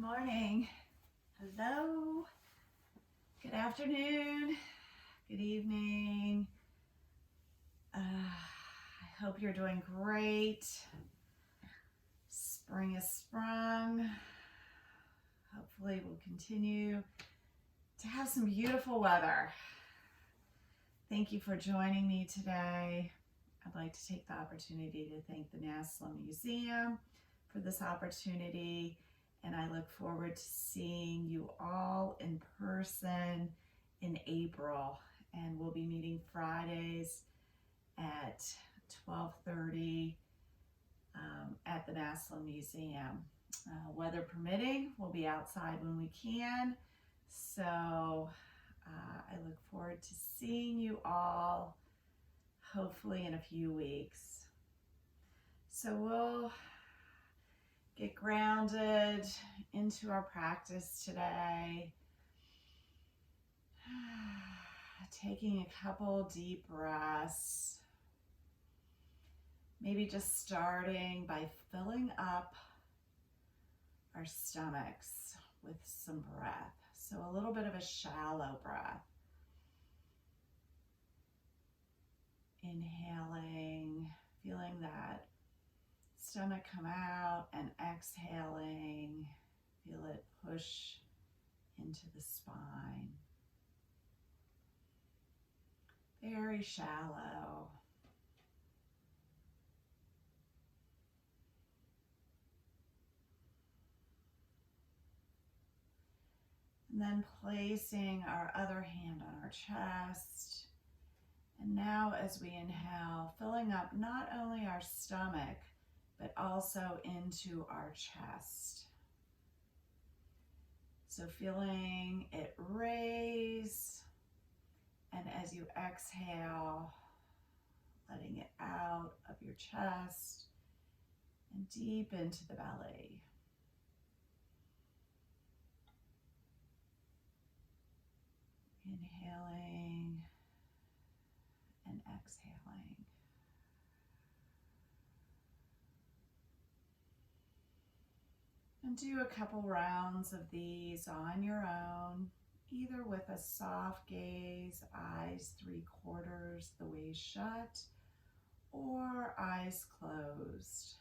Good morning. Hello. Good afternoon. Good evening. I hope you're doing great. Spring is sprung. Hopefully we'll continue to have some beautiful weather. Thank you for joining me today. I'd like to take the opportunity to thank the National Museum for this opportunity, and I look forward to seeing you all in person in April. And we'll be meeting Fridays at 12:30 at the National Museum. Weather permitting, we'll be outside when we can. So I look forward to seeing you all, hopefully in a few weeks. So we'll get grounded into our practice today. Taking a couple deep breaths. Maybe just starting by filling up our stomachs with some breath. So a little bit of a shallow breath. Inhaling, feeling that stomach come out, and exhaling, feel it push into the spine. Very shallow. And then placing our other hand on our chest. And now as we inhale, filling up not only our stomach, but also into our chest. So feeling it raise, and as you exhale, letting it out of your chest and deep into the belly. Inhaling and exhaling. And do a couple rounds of these on your own, either with a soft gaze, eyes 3/4 the way shut, or eyes closed.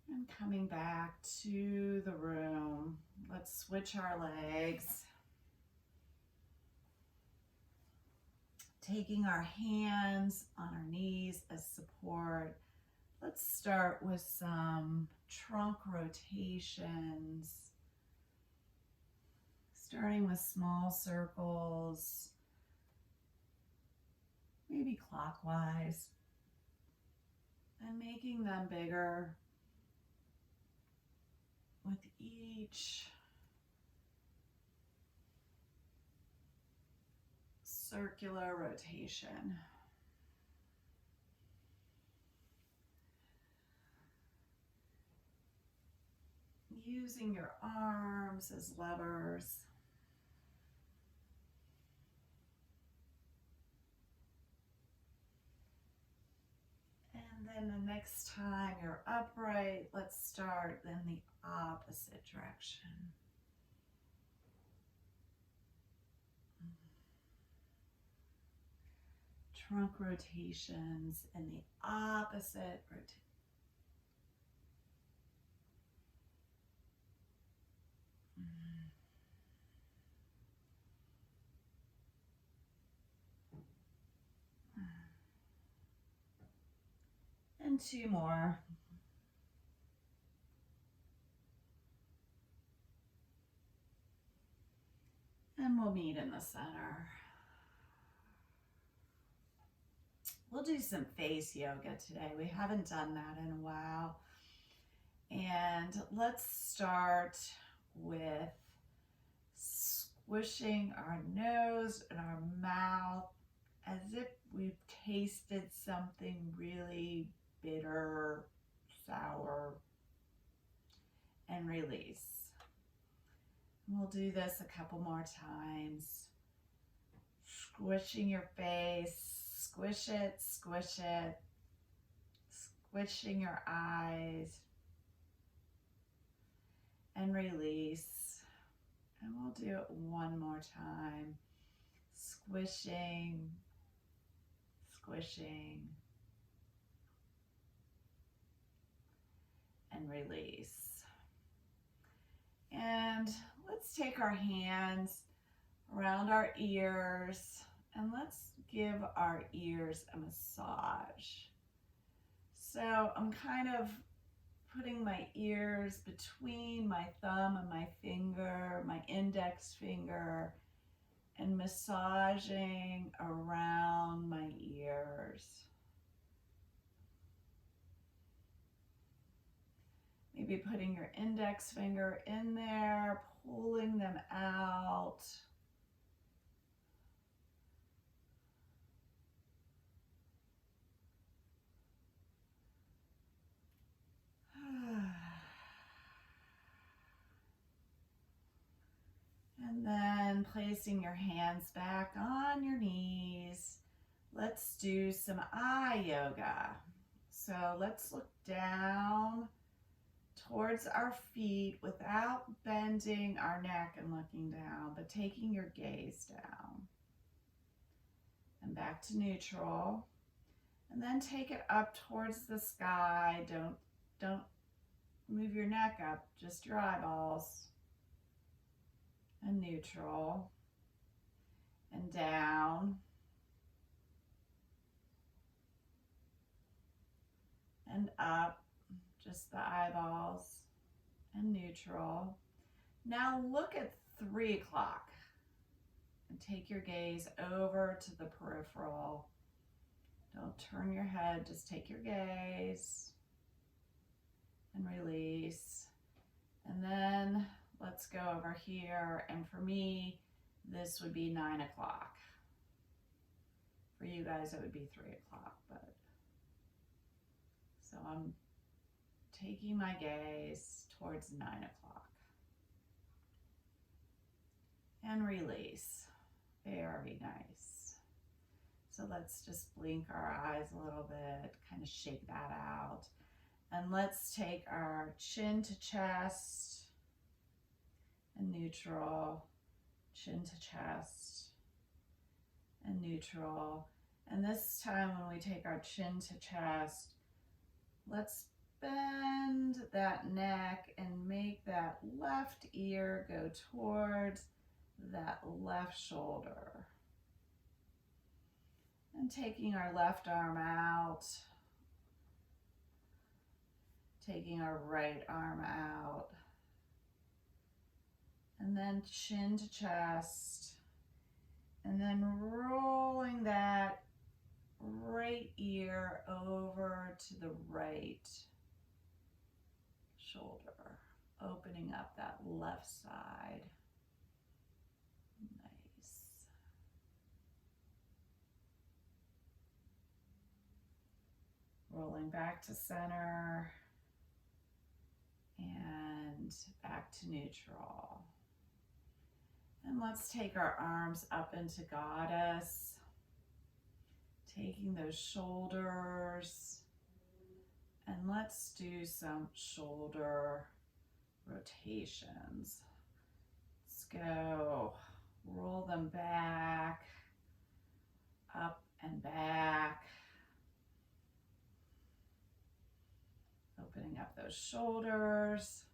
And coming back to the room, let's switch our legs. Taking our hands on our knees as support. Let's start with some trunk rotations. Starting with small circles, maybe clockwise, and making them bigger with each circular rotation. Using your arms as levers. And then the next time you're upright, let's start in the opposite direction. Trunk rotations in the opposite rotation. And two more. And we'll meet in the center. We'll do some face yoga today. We haven't done that in a while. And let's start with squishing our nose and our mouth as if we've tasted something really bitter, sour, and release. We'll do this a couple more times. Squishing your face, squish it, squishing your eyes, and release. And we'll do it one more time. Squishing, and release. And let's take our hands around our ears and let's give our ears a massage. So I'm kind of putting my ears between my thumb and my finger, my index finger, and massaging around my ears. Maybe putting your index finger in there, pulling them out. And then placing your hands back on your knees. Let's do some eye yoga. So let's look down towards our feet without bending our neck and looking down, but taking your gaze down. And back to neutral. And then take it up towards the sky. Don't move your neck up, just your eyeballs. And neutral. And down. And up, just the eyeballs. And neutral. Now look at 3 o'clock. And take your gaze over to the peripheral. Don't turn your head, just take your gaze and release. And then let's go over here. And for me, this would be 9 o'clock. For you guys, it would be 3 o'clock. But so I'm taking my gaze towards 9 o'clock. And release. Very nice. So let's just blink our eyes a little bit, kind of shake that out. And let's take our chin to chest and neutral, chin to chest and neutral. And this time when we take our chin to chest, let's bend that neck and make that left ear go towards that left shoulder. And taking our left arm out, taking our right arm out, and then chin to chest, and then rolling that right ear over to the right shoulder, opening up that left side. Nice. Rolling back to center and back to neutral. And let's take our arms up into Goddess, taking those shoulders, and let's do some shoulder rotations. Let's go. Roll them back, up and back. Opening up those shoulders.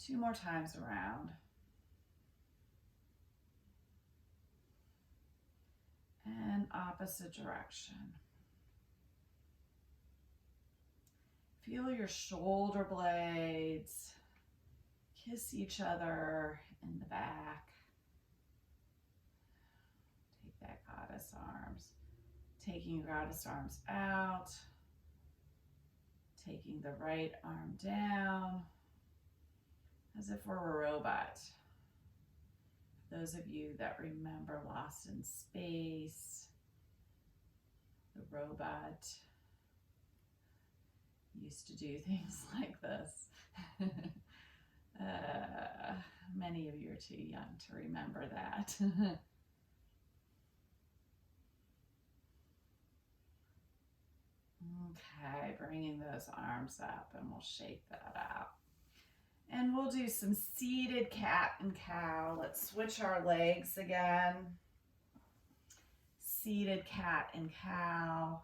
2 more times around. And opposite direction. Feel your shoulder blades kiss each other in the back. Take that Goddess arms. Taking your Goddess arms out. Taking the right arm down. As if we're a robot. Those of you that remember Lost in Space, the robot used to do things like this. Many of you are too young to remember that. Okay, bringing those arms up, and we'll shake that out. And we'll do some seated cat and cow. Let's switch our legs again. Seated cat and cow.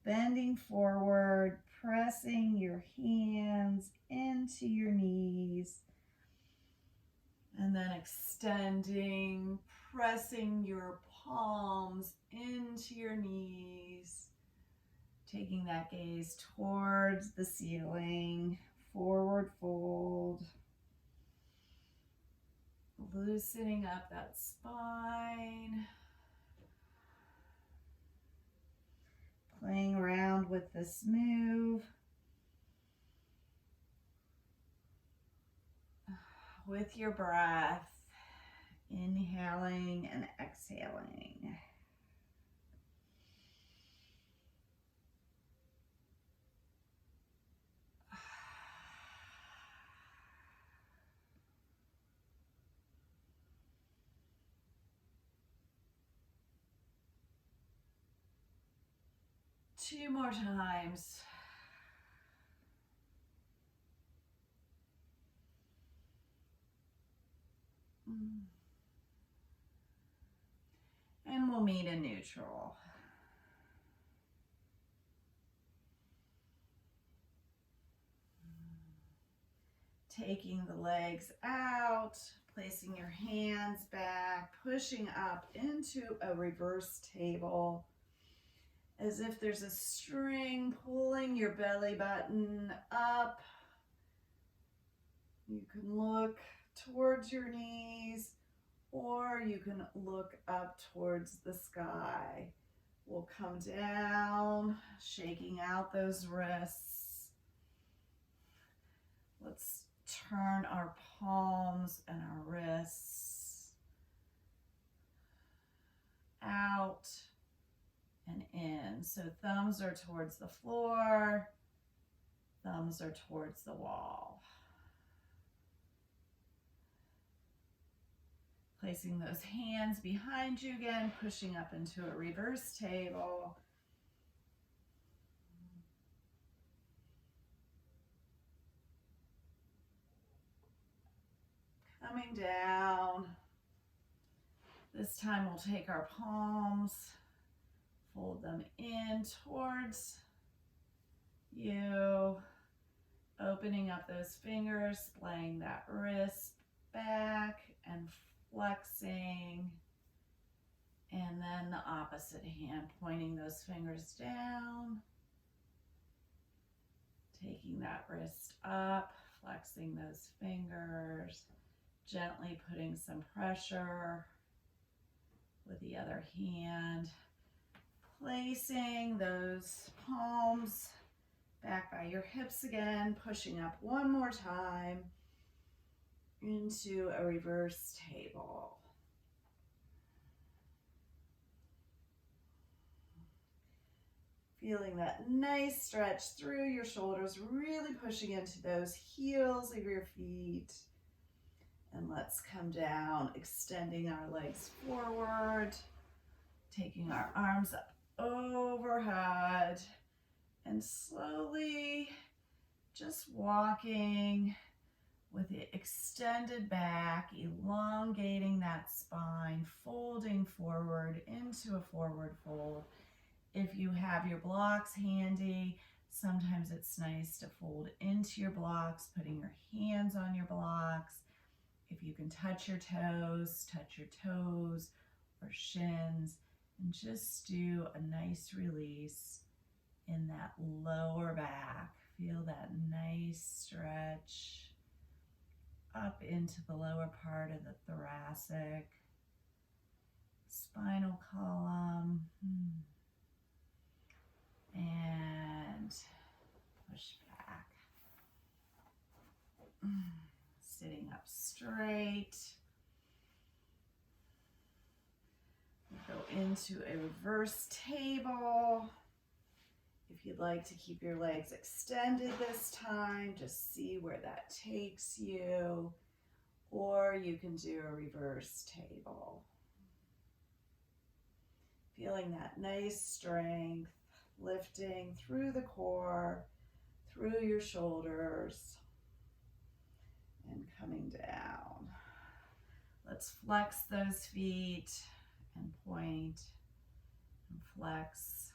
Bending forward, pressing your hands into your knees. And then extending, pressing your palms into your knees. Taking that gaze towards the ceiling. Forward fold. Loosening up that spine. Playing around with this move. With your breath. Inhaling and exhaling. Two more times. And we'll meet in neutral. Taking the legs out, placing your hands back, pushing up into a reverse table. As if there's a string pulling your belly button up. You can look towards your knees, or you can look up towards the sky. We'll come down, shaking out those wrists. Let's turn our palms and our wrists out and in. So thumbs are towards the floor, thumbs are towards the wall. Placing those hands behind you again, pushing up into a reverse table. Coming down. This time we'll take our palms, fold them in towards you, opening up those fingers, splaying that wrist back and flexing, and then the opposite hand, pointing those fingers down, taking that wrist up, flexing those fingers, gently putting some pressure with the other hand, placing those palms back by your hips again, pushing up one more time into a reverse table. Feeling that nice stretch through your shoulders, really pushing into those heels of your feet. And let's come down, extending our legs forward, taking our arms up overhead, and slowly just walking with it extended back, elongating that spine, folding forward into a forward fold. If you have your blocks handy, sometimes it's nice to fold into your blocks, putting your hands on your blocks. If you can touch your toes or shins, and just do a nice release in that lower back. Feel that nice stretch up into the lower part of the thoracic, spinal column, and push back. Sitting up straight. Go into a reverse table. If you'd like to keep your legs extended this time, just see where that takes you. Or you can do a reverse table. Feeling that nice strength, lifting through the core, through your shoulders, and coming down. Let's flex those feet and point, and flex,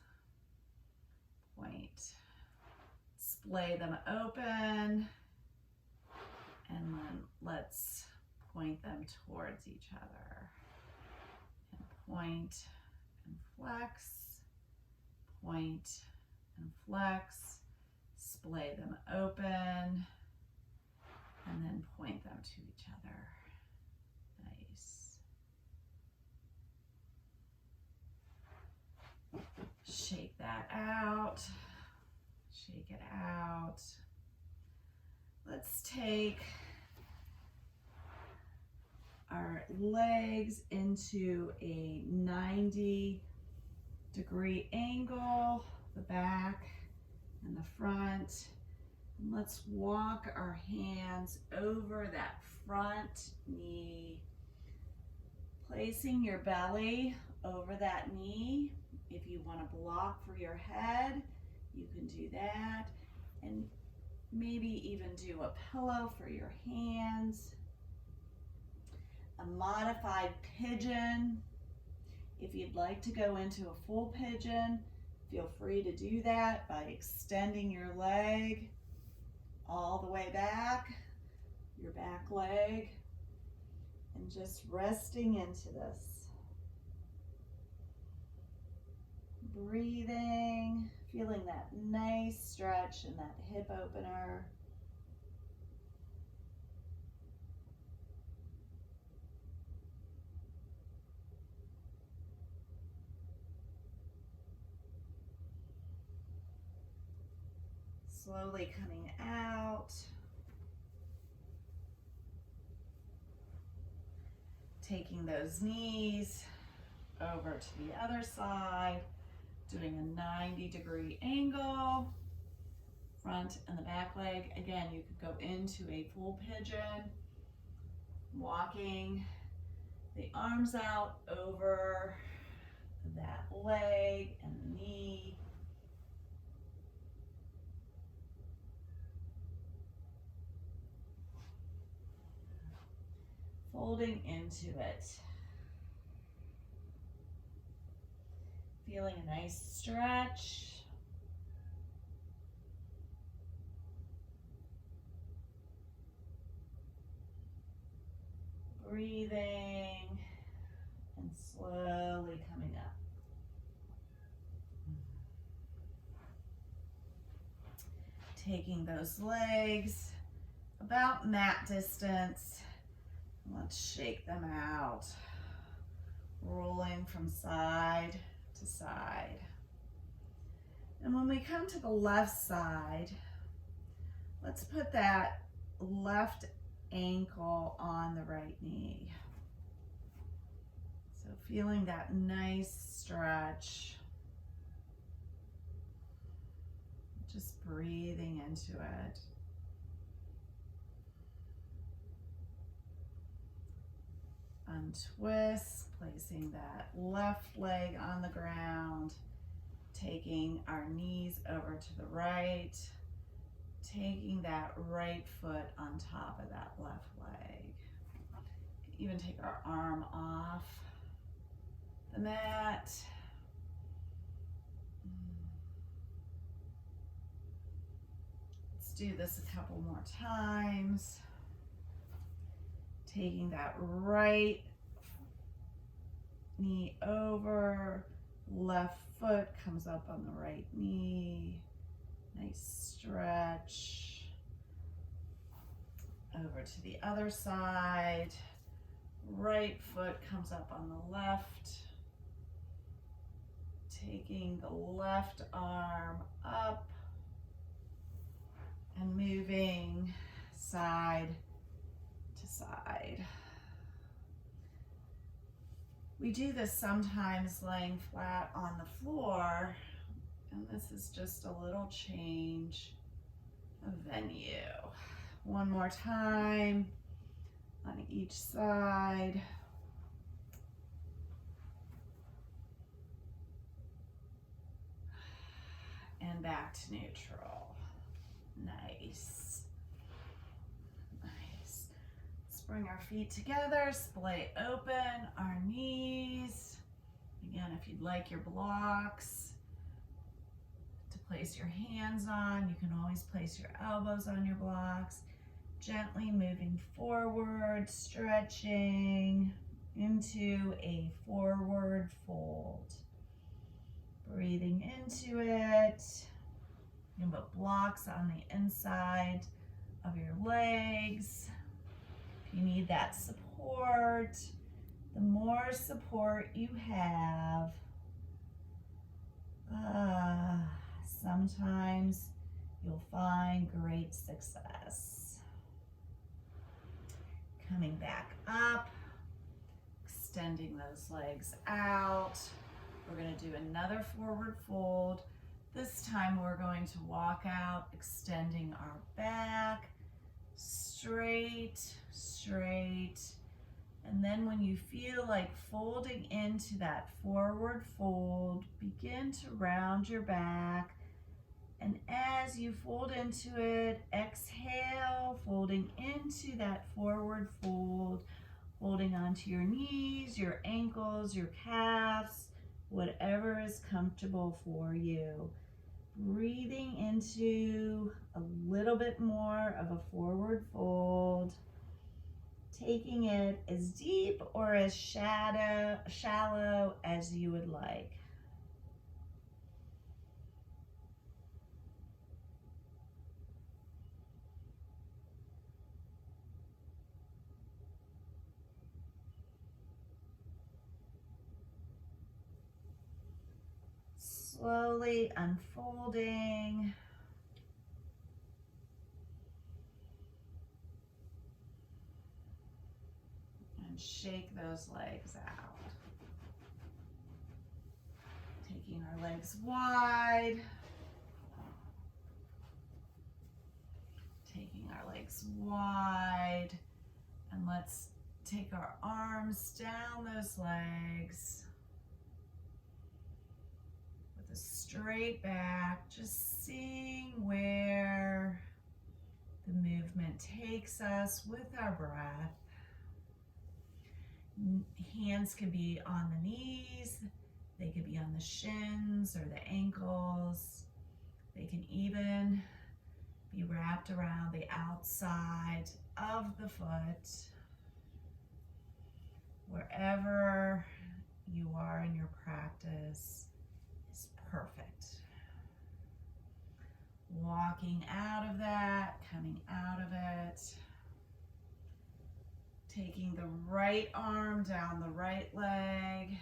point. Splay them open, and then let's point them towards each other. And point and flex, point and flex, splay them open, and then point them to each other. Nice. Shake that out. Shake it out. Let's take our legs into a 90-degree angle, the back and the front. And let's walk our hands over that front knee, placing your belly over that knee. If you want to block for your head, you can do that. And maybe even do a pillow for your hands. A modified pigeon. If you'd like to go into a full pigeon, feel free to do that by extending your leg all the way back, your back leg, and just resting into this. Breathing, feeling that nice stretch in that hip opener. Slowly coming out. Taking those knees over to the other side, doing a 90-degree angle, front and the back leg. Again, you could go into a full pigeon, walking the arms out over that leg and the knee. Folding into it. Feeling a nice stretch. Breathing and slowly coming up. Taking those legs about mat distance. Let's shake them out. Rolling from side to side. And when we come to the left side, let's put that left ankle on the right knee. So feeling that nice stretch. Just breathing into it. Untwist, placing that left leg on the ground, taking our knees over to the right, taking that right foot on top of that left leg. Even take our arm off the mat. Let's do this a couple more times. Taking that right knee over, left foot comes up on the right knee. Nice stretch. Over to the other side. Right foot comes up on the left. Taking the left arm up and moving side to side. We do this sometimes laying flat on the floor, And this is just a little change of venue. One more time on each side. And back to neutral. Nice. Nice. Let's bring our feet together, splay open our knees. Again, if you'd like your blocks to place your hands on, you can always place your elbows on your blocks. Gently moving forward, stretching into a forward fold. Breathing into it. You can put blocks on the inside of your legs. If you need that support, the more support you have, sometimes you'll find great success. Coming back up, extending those legs out. We're going to do another forward fold. This time we're going to walk out, extending our back, straight, straight. And then when you feel like folding into that forward fold, begin to round your back. And as you fold into it, exhale, folding into that forward fold, holding onto your knees, your ankles, your calves, whatever is comfortable for you. Breathing into a little bit more of a forward fold, taking it as deep or as shallow as you would like. Slowly unfolding. And shake those legs out. Taking our legs wide. Taking our legs wide. And let's take our arms down those legs. A straight back, just seeing where the movement takes us with our breath. Hands can be on the knees, they could be on the shins or the ankles. They can even be wrapped around the outside of the foot. Wherever you are in your practice, perfect. Walking out of that, coming out of it. Taking the right arm down the right leg.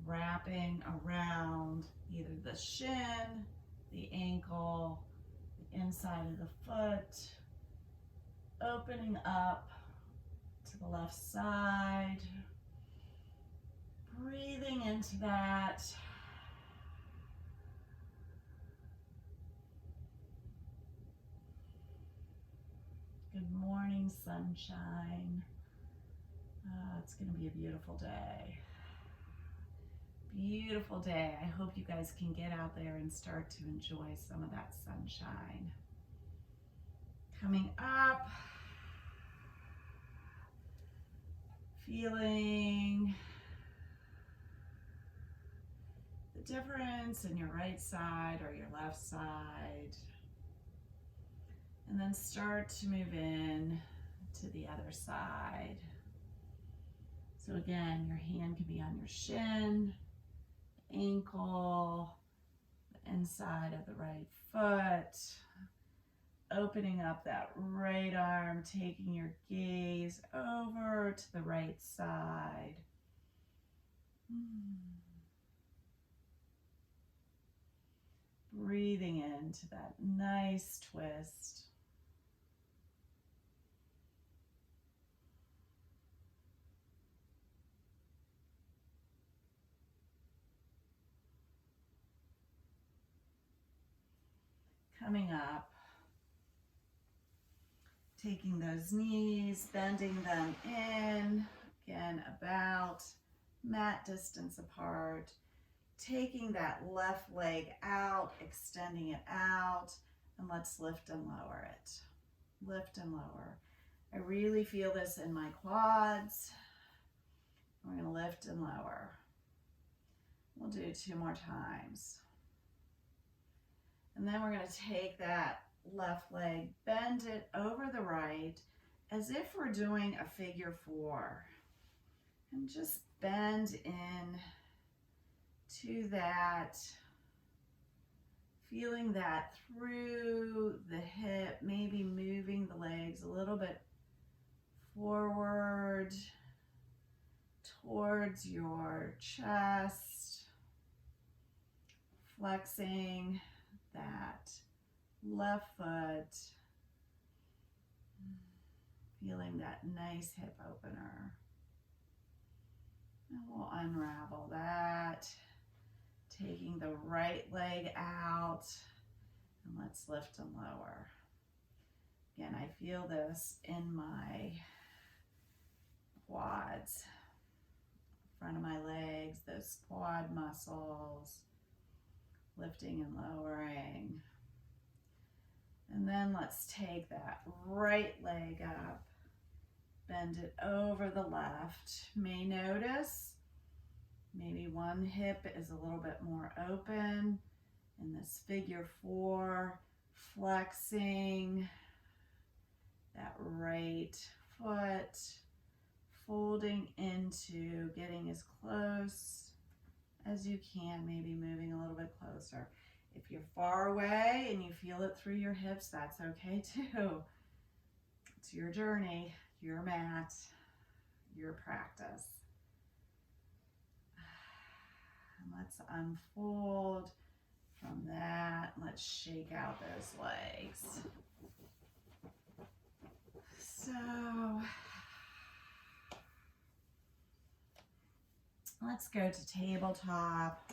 Wrapping around either the shin, the ankle, the inside of the foot. Opening up to the left side. Breathing into that. Good morning, sunshine. It's going to be a beautiful day. Beautiful day. I hope you guys can get out there and start to enjoy some of that sunshine. Coming up. Feeling the difference in your right side or your left side. And then start to move in to the other side. So again, your hand can be on your shin, ankle, the inside of the right foot. Opening up that right arm, taking your gaze over to the right side. Breathing into that nice twist. Coming up, taking those knees, bending them in, again, about mat distance apart, taking that left leg out, extending it out, and let's lift and lower it. Lift and lower. I really feel this in my quads. We're going to lift and lower. We'll do 2 more times. And then we're going to take that left leg, bend it over the right as if we're doing a figure 4. And just bend in to that, feeling that through the hip, maybe moving the legs a little bit forward towards your chest, flexing that left foot, feeling that nice hip opener. And we'll unravel that, taking the right leg out, and let's lift and lower. Again, I feel this in my quads, front of my legs, those quad muscles, lifting and lowering. And then let's take that right leg up, bend it over the left. May notice maybe one hip is a little bit more open in this figure 4, flexing that right foot, folding into, getting as close as you can, maybe moving a little bit closer. If you're far away and you feel it through your hips, that's okay too. It's your journey, your mat, your practice. And let's unfold from that. Let's shake out those legs. So let's go to tabletop.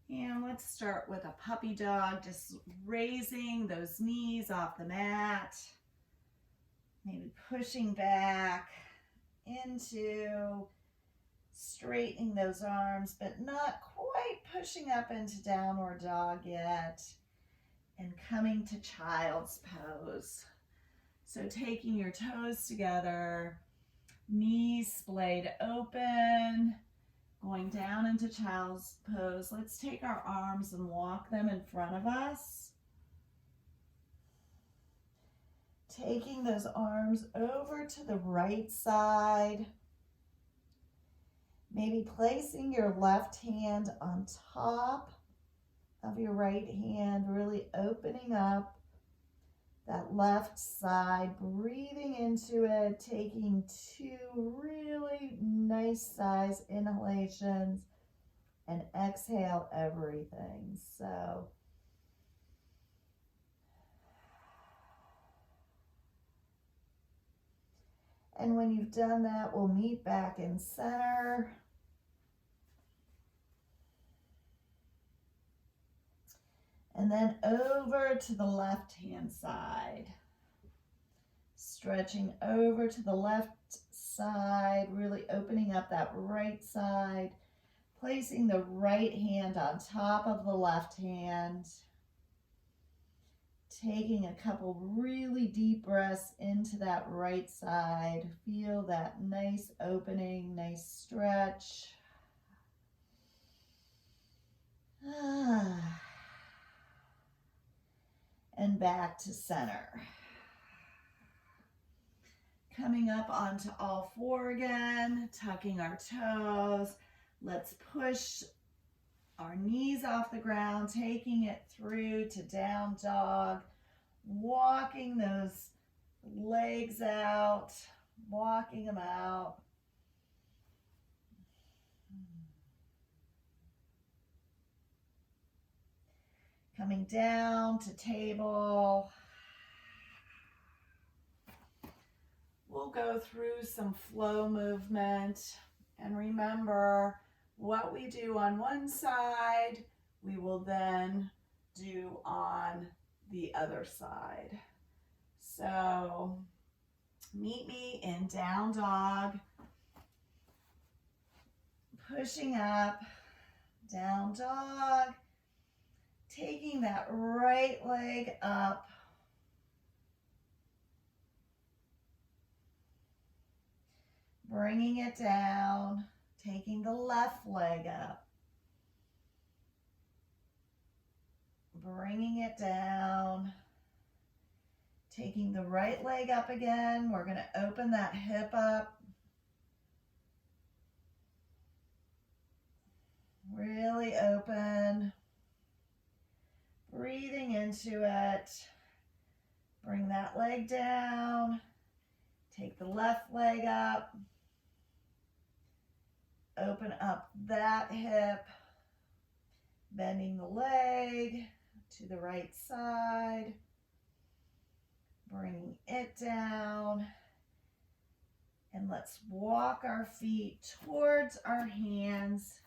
And let's start with a puppy dog, just raising those knees off the mat, maybe pushing back into straightening those arms, but not quite pushing up into downward dog yet, and coming to child's pose. So taking your toes together, knees splayed open, going down into child's pose. Let's take our arms and walk them in front of us. Taking those arms over to the right side. Maybe placing your left hand on top of your right hand, really opening up that left side, breathing into it, taking 2 really nice size inhalations, and exhale everything. So and when you've done that, we'll meet back in center. And then over to the left-hand side. Stretching over to the left side, really opening up that right side. Placing the right hand on top of the left hand. Taking a couple really deep breaths into that right side. Feel that nice opening, nice stretch. And back to center. Coming up onto all 4 again, tucking our toes. Let's push our knees off the ground, taking it through to down dog, walking those legs out, walking them out. Coming down to table. We'll go through some flow movement. And remember, what we do on one side, we will then do on the other side. So meet me in down dog, pushing up, down dog, taking that right leg up, bringing it down, taking the left leg up, bringing it down, taking the right leg up again. We're going to open that hip up. Really open. Breathing into it. Bring that leg down. Take the left leg up. Open up that hip. Bending the leg to the right side. Bringing it down. And let's walk our feet towards our hands,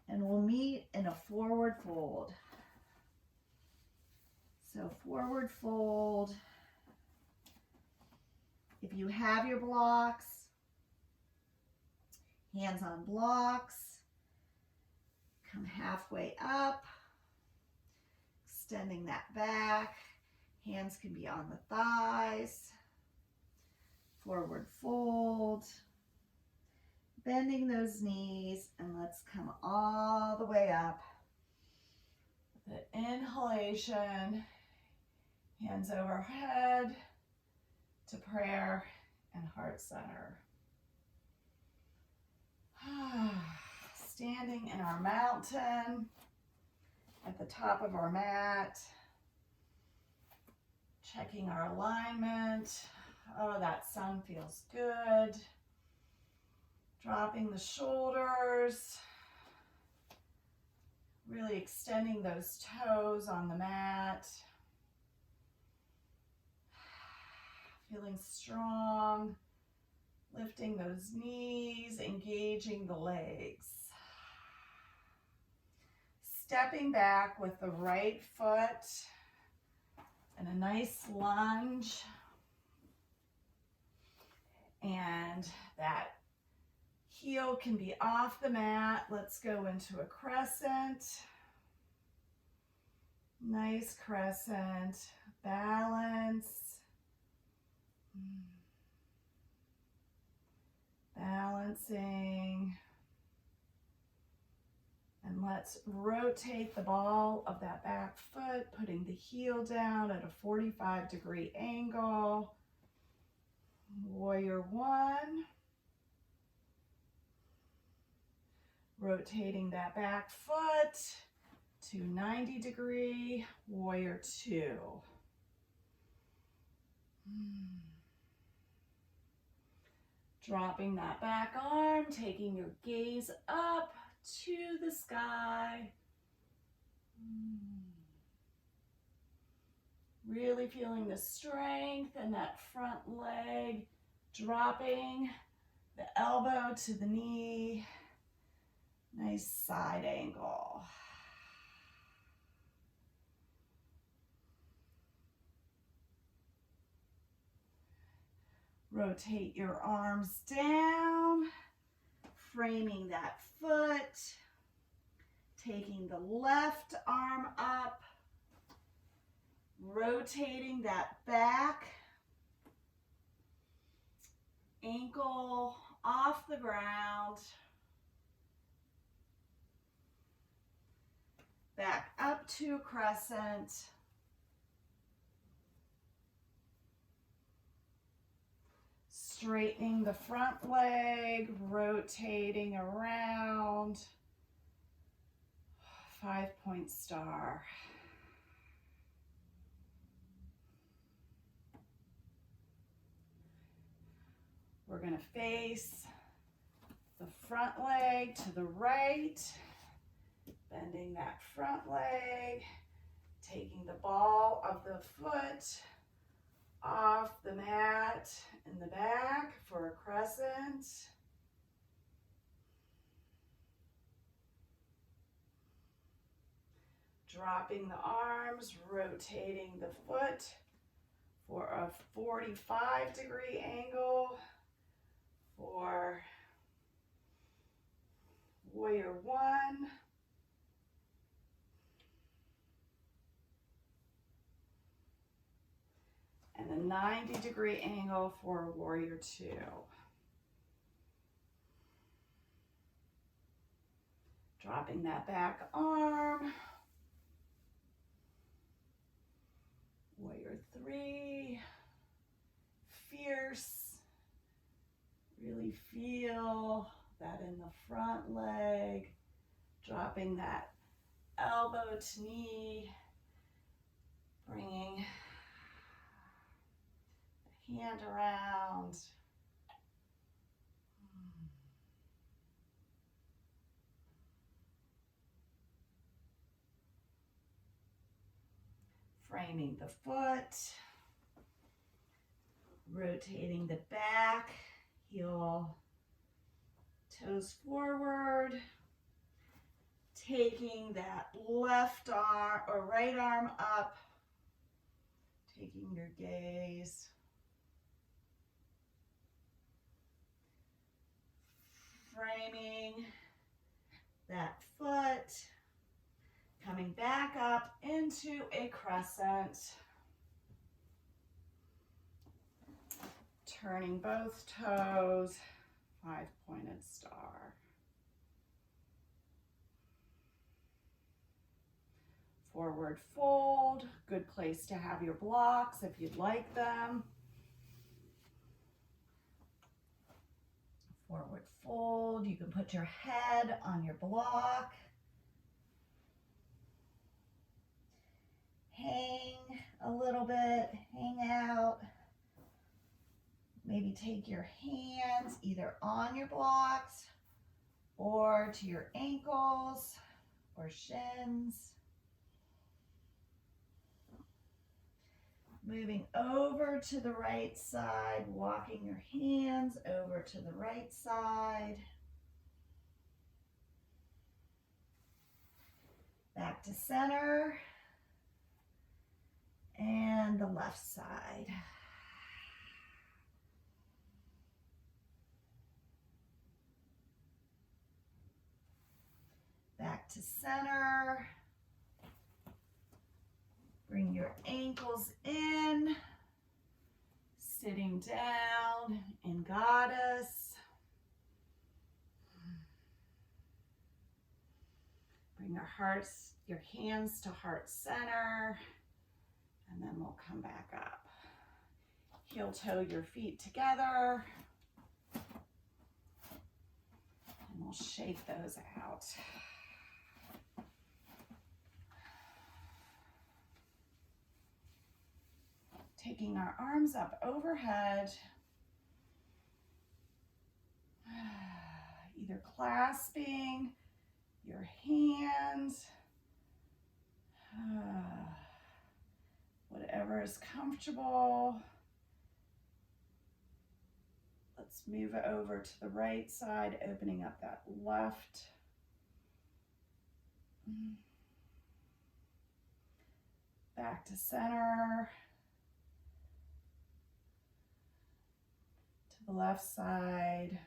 and we'll meet in a forward fold. So forward fold. If you have your blocks, hands on blocks, come halfway up, extending that back. Hands can be on the thighs. Forward fold. Bending those knees, and let's come all the way up. The inhalation, hands overhead to prayer and heart center. Standing in our mountain at the top of our mat, checking our alignment. Oh, that sun feels good. Dropping the shoulders, really extending those toes on the mat. Feeling strong, lifting those knees, engaging the legs. Stepping back with the right foot and a nice lunge. And that heel can be off the mat. Let's go into a crescent. Nice crescent. Balance. Balancing. And let's rotate the ball of that back foot, putting the heel down at a 45-degree angle. Warrior one. Rotating that back foot to 90-degree, warrior two. Dropping that back arm, taking your gaze up to the sky. Really feeling the strength in that front leg, dropping the elbow to the knee. Nice side angle. Rotate your arms down, framing that foot, taking the left arm up, rotating that back, ankle off the ground, back up to crescent. Straightening the front leg, rotating around. 5-point star. We're going to face the front leg to the right, bending that front leg, taking the ball of the foot off the mat in the back for a crescent. Dropping the arms, rotating the foot for a 45-degree angle for warrior one. And a 90-degree angle for warrior two. Dropping that back arm. Warrior three. Fierce. Really feel that in the front leg. Dropping that elbow to knee. Bringing the hand around. Framing the foot, rotating the back, heel, toes forward, taking that left arm or right arm up, taking your gaze, framing that foot, coming back up into a crescent. Turning both toes, 5-pointed star. Forward fold, good place to have your blocks if you'd like them. Forward fold, you can put your head on your block. Hang a little bit, hang out. Maybe take your hands either on your blocks or to your ankles or shins. Moving over to the right side, walking your hands over to the right side. Back to center. And the left side. Back to center. Bring your ankles in. Sitting down in goddess. Bring your hands to heart center. And then we'll come back up. Heel toe your feet together. And we'll shake those out. Taking our arms up overhead. Either clasping your hands. Whatever is comfortable. Let's move it over to the right side, opening up that left. Back to center. To the left side.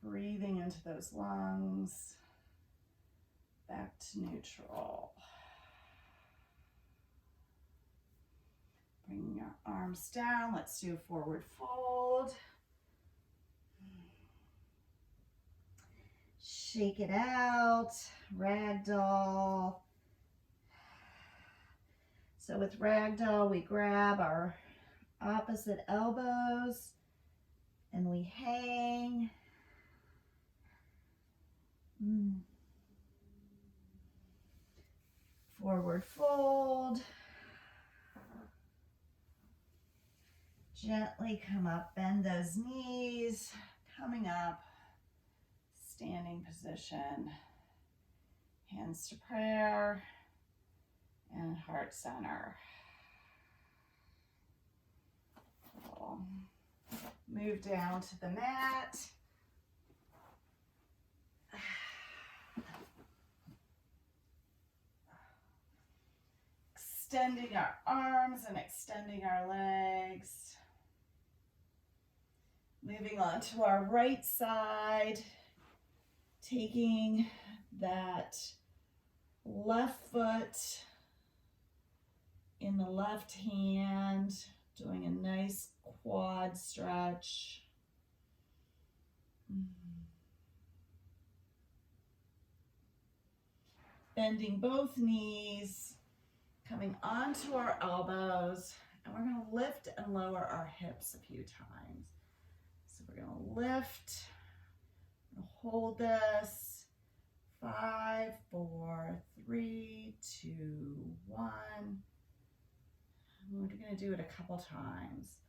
Breathing into those lungs. Back to neutral. Bringing your arms down. Let's do a forward fold. Shake it out. Ragdoll. So with ragdoll, we grab our opposite elbows and we hang. Forward fold. Gently come up, bend those knees, coming up, standing position, hands to prayer, and heart center. We'll move down to the mat. extending our arms and extending our legs. Moving on to our right side, taking that left foot in the left hand, doing a nice quad stretch. Bending both knees, coming onto our elbows, and we're going to lift and lower our hips a few times. So we're going to lift, hold this, 5, 4, 3, 2, 1. We're going to do it a couple times.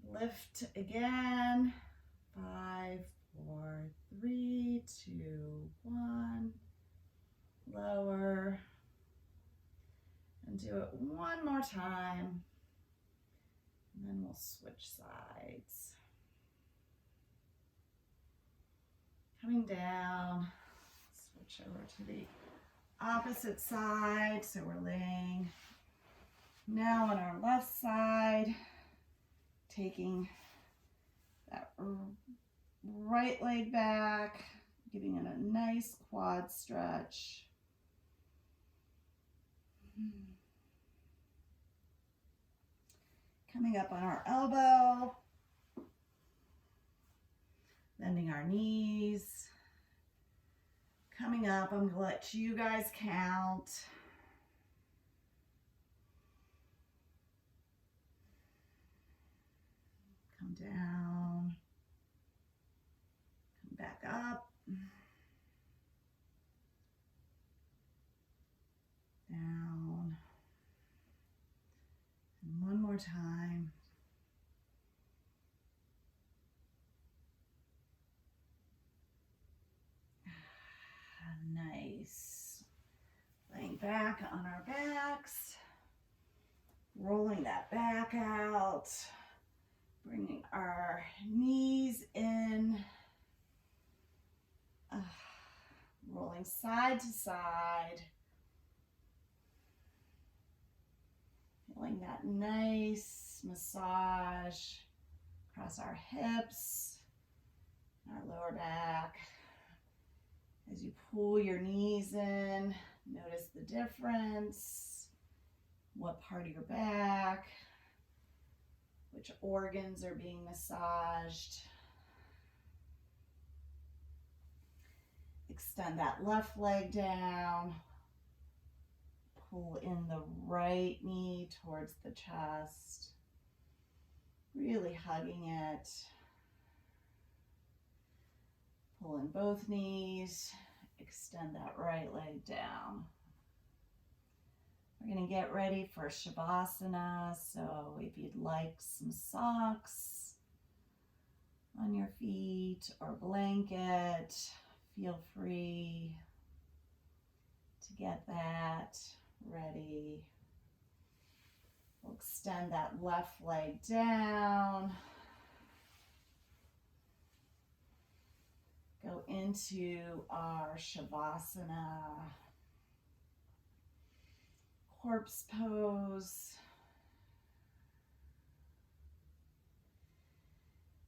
Lift again, 5, 4, 3, 2, 1. Lower, and do it one more time, and then we'll switch sides. Coming down, switch over to the opposite side. So we're laying now on our left side, taking that right leg back, giving it a nice quad stretch. Coming up on our elbow, bending our knees. Coming up, I'm going to let you guys count. Come down, come back up, down, and one more time. Nice. Laying back on our backs, rolling that back out, bringing our knees in, rolling side to side, feeling that nice massage across our hips, our lower back. As you pull your knees in, notice the difference, what part of your back, which organs are being massaged. Extend that left leg down, pull in the right knee towards the chest, really hugging it. Pull in both knees, extend that right leg down. We're going to get ready for Shavasana, so if you'd like some socks on your feet or blanket, feel free to get that ready. We'll extend that left leg down. Go into our Shavasana, corpse pose.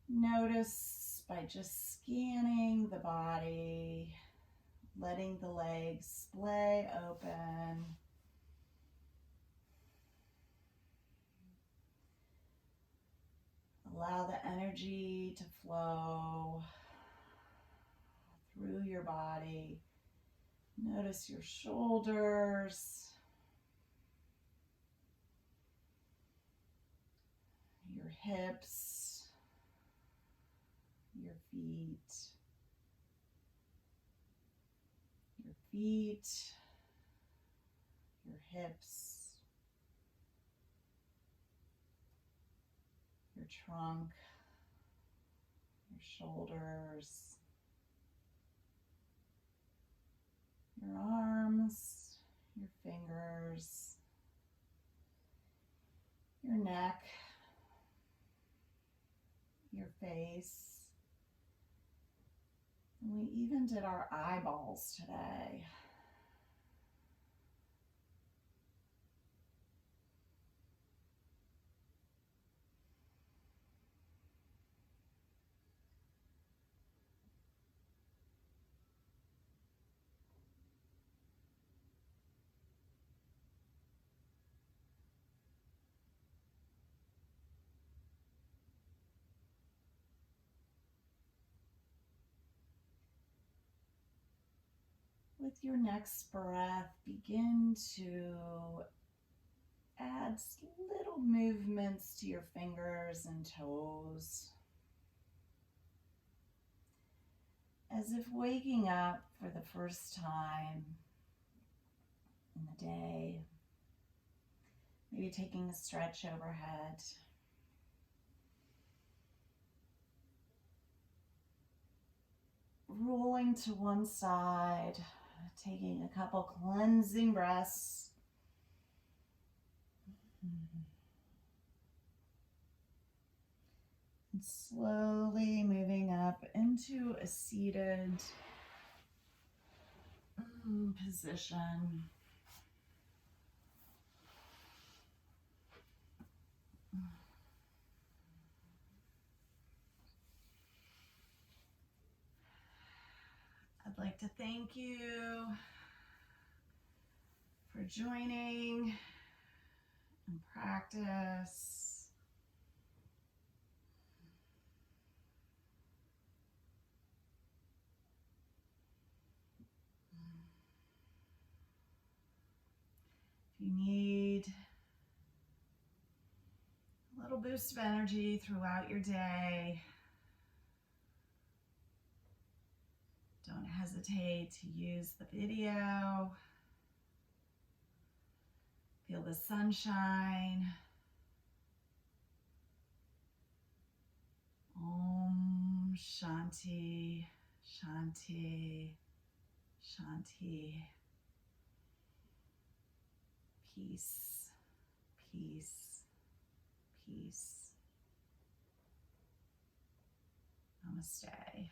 Notice by just scanning the body, letting the legs splay open. Allow the energy to flow through your body. Notice your shoulders, your hips, your feet, your hips, your trunk, your shoulders, your arms, your fingers, your neck, your face. And we even did our eyeballs today. with your next breath, begin to add little movements to your fingers and toes, as if waking up for the first time in the day. Maybe taking a stretch overhead. Rolling to one side, taking a couple cleansing breaths. And slowly moving up into a seated position. I'd like to thank you for joining and practice. If you need a little boost of energy throughout your day, don't hesitate to use the video. Feel the sunshine. Om Shanti, Shanti, Shanti. Peace, peace, peace. Namaste.